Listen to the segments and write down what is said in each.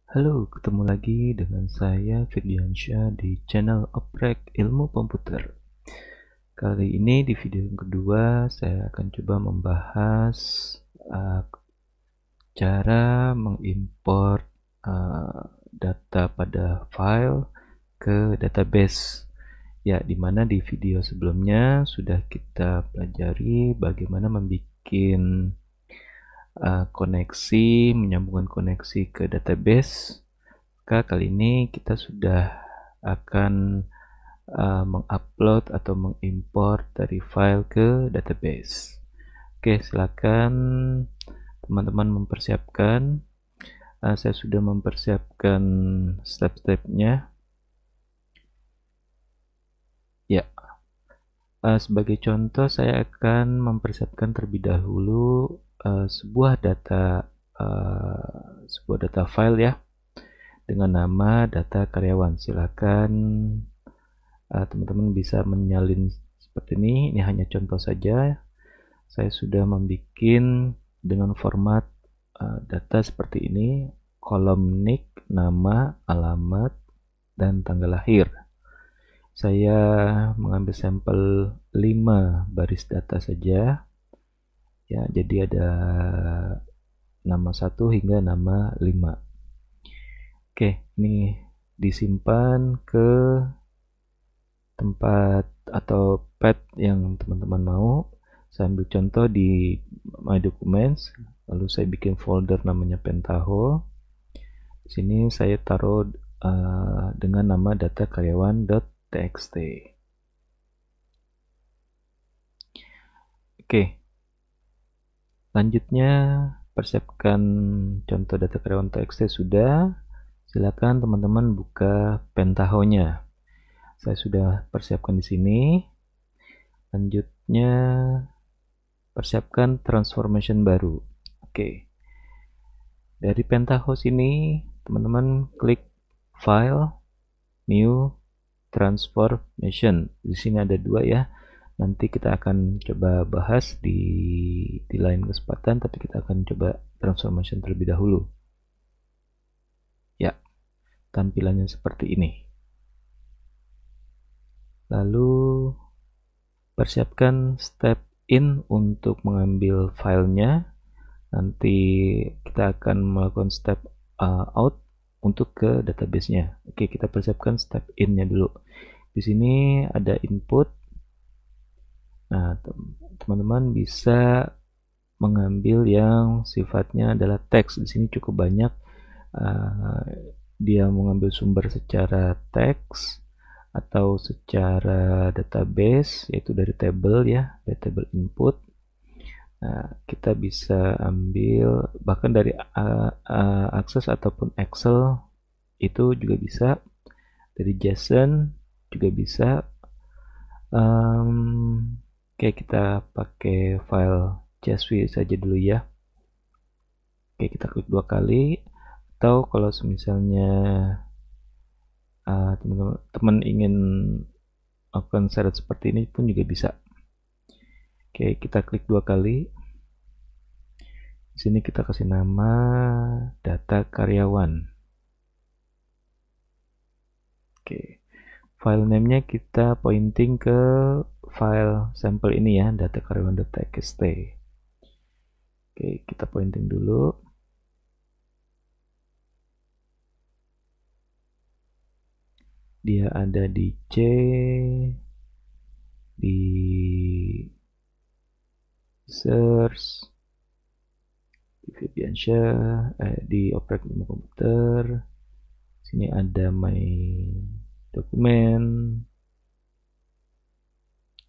Halo, ketemu lagi dengan saya Firdiansyah di channel Oprek Ilmu Komputer. Kali ini di video yang kedua saya akan coba membahas uh, cara mengimport data pada file ke database. Ya, dimana di video sebelumnya sudah kita pelajari bagaimana membuat koneksi, menyambungkan koneksi ke database. Maka kali ini kita sudah akan mengupload atau mengimport dari file ke database. Oke, silakan teman-teman mempersiapkan. Saya sudah mempersiapkan step-stepnya. Ya, sebagai contoh saya akan mempersiapkan terlebih dahulu sebuah data file ya, dengan nama data karyawan. Silakan teman-teman bisa menyalin seperti ini. Ini hanya contoh saja. Saya sudah membuat dengan format data seperti ini, kolom nick, nama, alamat, dan tanggal lahir. Saya mengambil sampel 5 baris data saja. Ya, jadi ada nama 1 hingga nama 5. Oke, ini disimpan ke tempat atau path yang teman-teman mau. Saya ambil contoh di My Documents, lalu saya bikin folder namanya Pentaho. Di sini saya taruh dengan nama data karyawan.txt. Oke, selanjutnya persiapkan contoh data karyawan.txt sudah. Silakan teman-teman buka Pentaho-nya. Saya sudah persiapkan di sini. Lanjutnya persiapkan transformation baru. Oke. Dari Pentaho sini teman-teman klik File, New, Transformation. Di sini ada 2 ya. Nanti kita akan coba bahas di lain kesempatan, tapi kita akan coba transformation terlebih dahulu. Ya, tampilannya seperti ini. Lalu persiapkan step in untuk mengambil filenya. Nanti kita akan melakukan step out untuk ke database-nya. Oke, kita persiapkan step in-nya dulu. Di sini ada input. Nah, teman-teman bisa mengambil yang sifatnya adalah teks. Di sini cukup banyak. Dia mengambil sumber secara teks atau secara database, yaitu dari table ya, dari table input. Nah, kita bisa ambil bahkan dari Access ataupun Excel, itu juga bisa. Dari JSON juga bisa. Oke, kita pakai file CSV saja dulu ya. Oke, kita klik 2 kali. Atau kalau misalnya teman-teman ingin melakukan syarat seperti ini pun juga bisa. Oke, kita klik 2 kali. Di sini kita kasih nama data karyawan. Oke, file name-nya kita pointing ke file sampel ini ya, data karyawan.txt. Oke, kita pointing dulu. Dia ada di C, di search, di Firdiansyah, di Oprek Ilmu Komputer. Sini ada My Document,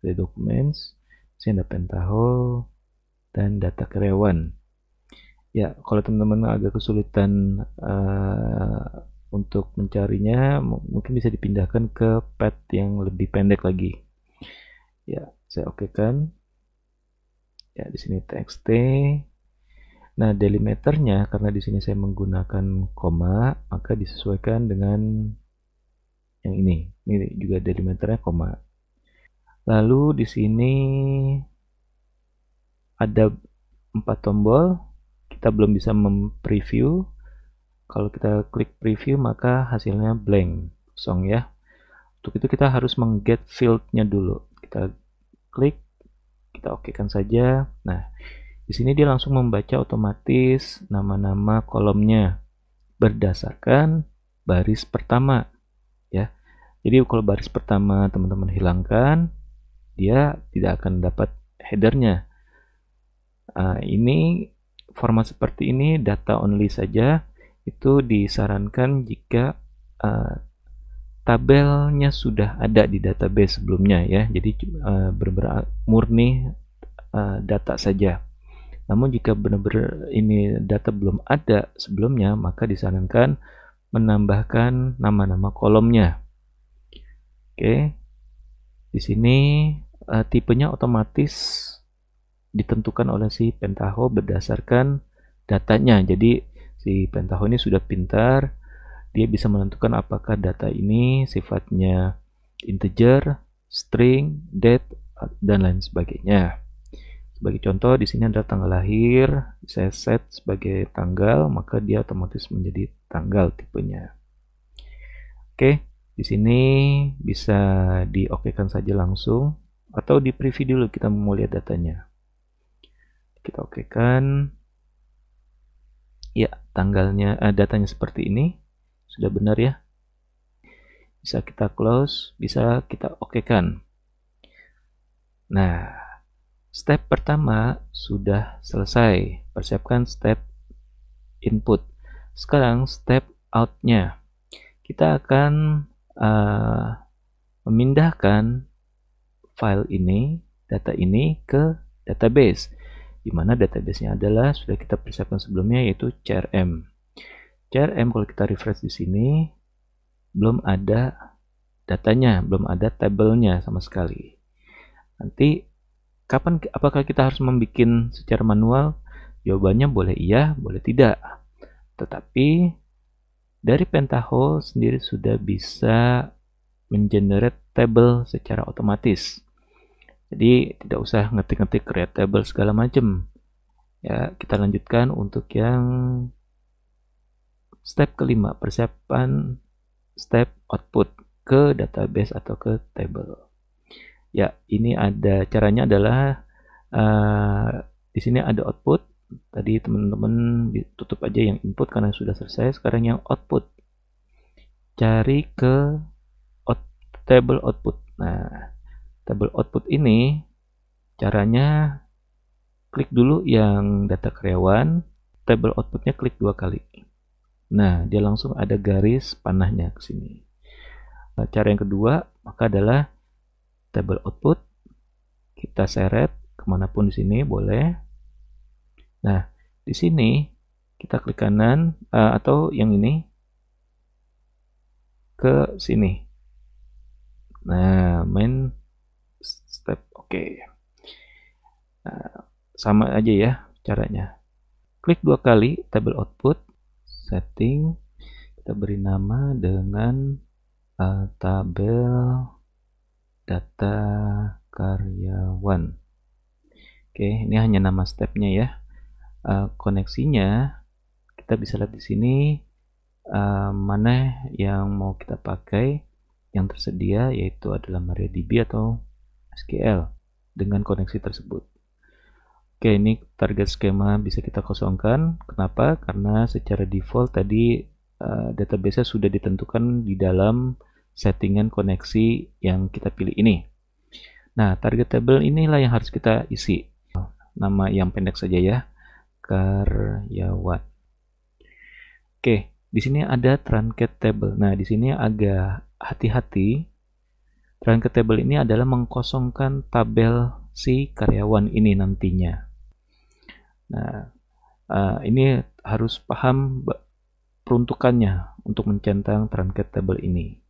ada Documents. Sini ada Pentaho dan data karyawan. Ya, kalau teman-teman agak kesulitan untuk mencarinya, mungkin bisa dipindahkan ke path yang lebih pendek lagi. Ya, saya okekan. Ya, di sini txt. Nah, delimiternya karena di sini saya menggunakan koma, maka disesuaikan dengan yang ini. Ini juga delimiternya koma. Lalu di sini ada 4 tombol. Kita belum bisa mempreview. Kalau kita klik preview maka hasilnya blank, kosong ya. Untuk itu kita harus mengget field-nya dulu. Kita klik, kita okekan saja. Nah, di sini dia langsung membaca otomatis nama-nama kolomnya berdasarkan baris pertama ya. Jadi kalau baris pertama teman-teman hilangkan, dia tidak akan dapat headernya. Ini format seperti ini data only saja. Itu disarankan jika tabelnya sudah ada di database sebelumnya ya. Jadi benar-benar murni data saja. Namun jika benar-benar ini data belum ada sebelumnya, maka disarankan menambahkan nama-nama kolomnya. Oke. Di sini tipenya otomatis ditentukan oleh si Pentaho berdasarkan datanya. Jadi si Pentaho ini sudah pintar, dia bisa menentukan apakah data ini sifatnya integer, string, date, dan lain sebagainya. Sebagai contoh, di sini ada tanggal lahir, saya set sebagai tanggal, maka dia otomatis menjadi tanggal tipenya. Oke, di sini bisa diokekan saja langsung, atau di preview dulu kita mau lihat datanya. Kita okekan. Ya, datanya seperti ini. Sudah benar ya. Bisa kita close, bisa kita okekan. Nah, step pertama sudah selesai. Persiapkan step input. Sekarang step out-nya. Kita akan memindahkan file ini, data ini ke database, di mana database-nya adalah sudah kita persiapkan sebelumnya, yaitu CRM. CRM kalau kita refresh di sini belum ada datanya, belum ada tabelnya sama sekali. Nanti apakah kita harus membuat secara manual? Jawabannya boleh iya, boleh tidak. Tetapi dari Pentaho sendiri sudah bisa mengenerate table secara otomatis. Jadi tidak usah ngetik-ngetik create table segala macam. Ya, kita lanjutkan untuk yang step kelima, persiapan step output ke database atau ke table. Ya, ini ada caranya adalah di sini ada output. Tadi teman-teman tutup aja yang input karena sudah selesai. Sekarang yang output, cari ke table output. Nah, table output ini caranya klik dulu yang data karyawan, table outputnya klik 2 kali. Nah, dia langsung ada garis panahnya ke sini. Nah, cara yang kedua maka adalah table output, kita seret kemanapun di sini boleh. Nah, di sini kita klik kanan atau yang ini ke sini. Nah, main step oke. Nah, sama aja ya caranya. Klik 2 kali table output, setting, kita beri nama dengan tabel data karyawan. Oke, ini hanya nama stepnya ya. Koneksinya kita bisa lihat di sini mana yang mau kita pakai. Yang tersedia yaitu adalah MariaDB atau SQL dengan koneksi tersebut. Oke, ini target skema bisa kita kosongkan. Kenapa? Karena secara default tadi database sudah ditentukan di dalam settingan koneksi yang kita pilih ini. Nah, target table inilah yang harus kita isi. Nama yang pendek saja ya, karyawan. Oke, di sini ada truncat table. Nah, di sini agak hati-hati. Truncat table ini adalah mengkosongkan tabel si karyawan ini nantinya. Nah, ini harus paham peruntukannya untuk mencentang truncat table ini.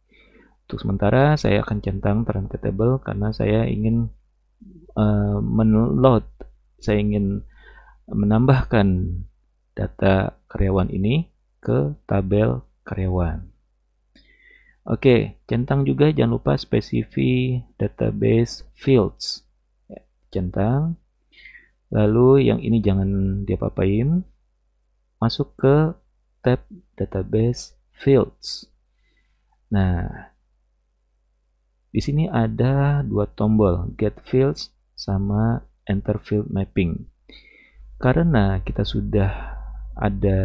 Untuk sementara saya akan centang truncat table karena saya ingin saya ingin menambahkan data karyawan ini ke tabel karyawan. Oke, centang juga jangan lupa specify database fields. Ya, centang. Lalu yang ini jangan diapa-apain. Masuk ke tab database fields. Nah, di sini ada dua tombol, get fields sama enter field mapping. Karena kita sudah ada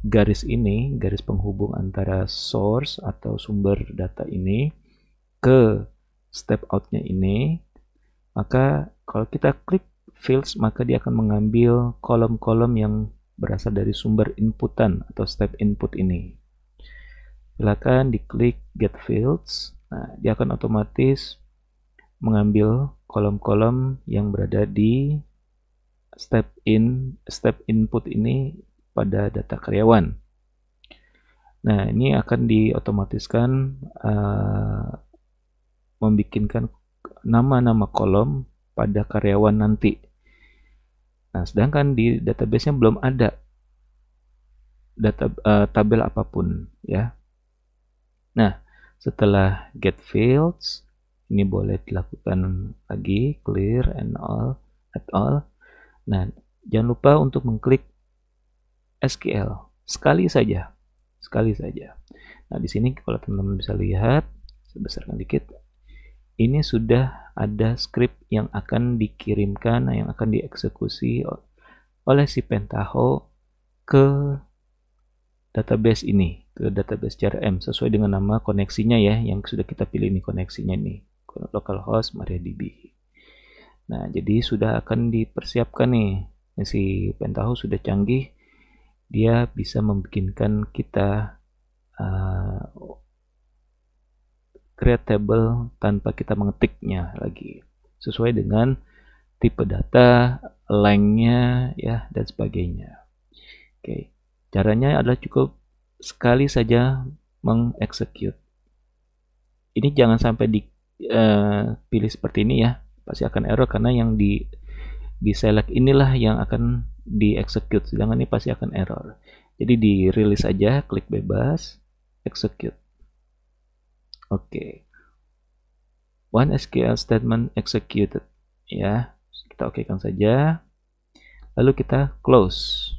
garis ini, garis penghubung antara source atau sumber data ini ke step outnya ini, maka kalau kita klik fields, maka dia akan mengambil kolom-kolom yang berasal dari sumber inputan atau step input ini. Silakan diklik get fields. Nah, dia akan otomatis mengambil kolom-kolom yang berada di step input ini pada data karyawan. Nah, ini akan diotomatiskan membikinkan nama-nama kolom pada karyawan nanti. Nah, sedangkan di database-nya belum ada tabel apapun, ya. Nah, setelah get fields, ini boleh dilakukan lagi, clear and all, at all. Nah, jangan lupa untuk mengklik SQL sekali saja. Nah, di sini kalau teman-teman bisa lihat, saya besarkan dikit. Ini sudah ada script yang akan dikirimkan, yang akan dieksekusi oleh si Pentaho ke database ini, ke database CRM sesuai dengan nama koneksinya ya, yang sudah kita pilih ini koneksinya nih, localhost MariaDB. Nah, jadi sudah akan dipersiapkan nih, si Pentaho sudah canggih, dia bisa membikinkan kita create table tanpa kita mengetiknya lagi, sesuai dengan tipe data, lengthnya ya, dan sebagainya. Oke, caranya adalah cukup sekali saja mengexecute. Ini jangan sampai dipilih seperti ini ya, pasti akan error karena yang di select inilah yang akan diexecute, sedangkan ini pasti akan error. Jadi di release aja, klik bebas, execute. Oke. One SQL statement executed, ya. Kita okekan saja. Lalu kita close.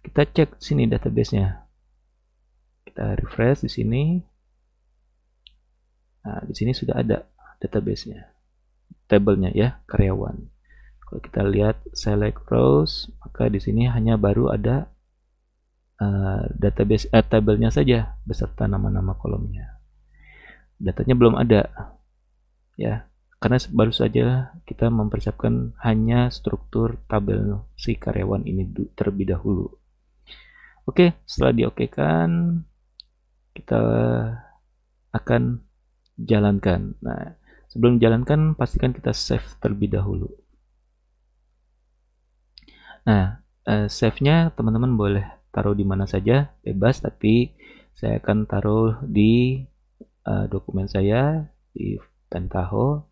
Kita cek sini database-nya. Kita refresh di sini. Nah, di sini sudah ada database-nya, tabelnya ya, karyawan. Kalau kita lihat select rows, maka di sini hanya baru ada database tabelnya saja beserta nama-nama kolomnya. Datanya belum ada ya, karena baru saja kita mempersiapkan hanya struktur tabel si karyawan ini terlebih dahulu. Oke, setelah diokekan, kita akan jalankan. Nah, sebelum jalankan pastikan kita save terlebih dahulu. Nah, save-nya teman-teman boleh taruh di mana saja, bebas, tapi saya akan taruh di dokumen saya di Pentaho.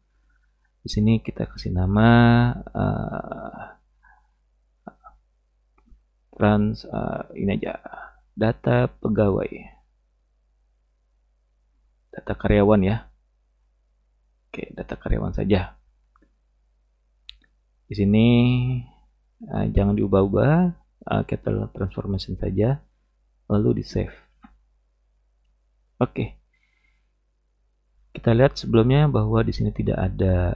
Di sini kita kasih nama ini aja, data pegawai, data karyawan ya. Oke, data karyawan saja. Di sini jangan diubah-ubah, capital transformation saja, lalu di save. Oke. Kita lihat sebelumnya bahwa di sini tidak ada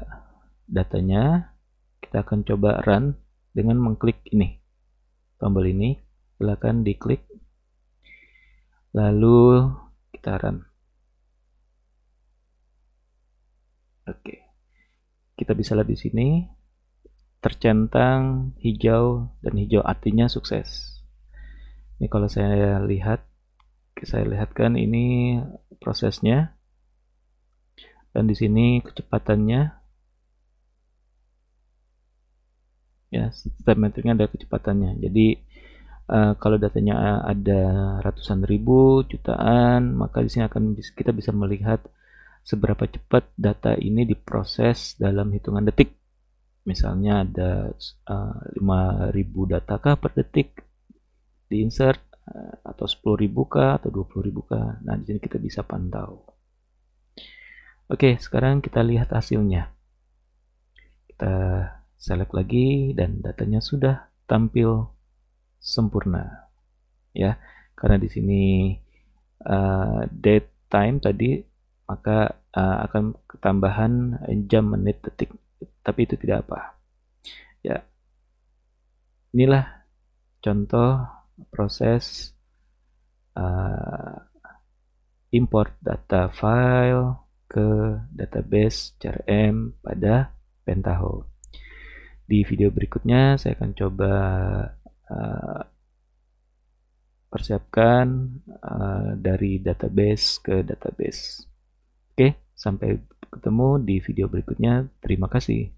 datanya. Kita akan coba run dengan mengklik ini, tombol ini. Silakan diklik, lalu kita run. Oke, kita bisa lihat di sini tercentang hijau dan hijau, artinya sukses. Ini kalau saya lihatkan ini prosesnya. Dan di sini kecepatannya ya, step metriknya ada kecepatannya. Jadi kalau datanya ada ratusan ribu, jutaan, maka di sini kita bisa melihat seberapa cepat data ini diproses dalam hitungan detik. Misalnya ada 5.000 data kah per detik diinsert, atau 10.000 kah, atau 20.000 kah. Nah, di sini kita bisa pantau. Oke, sekarang kita lihat hasilnya. Kita select lagi dan datanya sudah tampil sempurna ya. Karena di sini date time tadi, maka akan ketambahan jam, menit, detik, tapi itu tidak apa ya. Inilah contoh proses import data file ke database CRM pada Pentaho. Di video berikutnya saya akan coba persiapkan dari database ke database. Oke, sampai ketemu di video berikutnya. Terima kasih.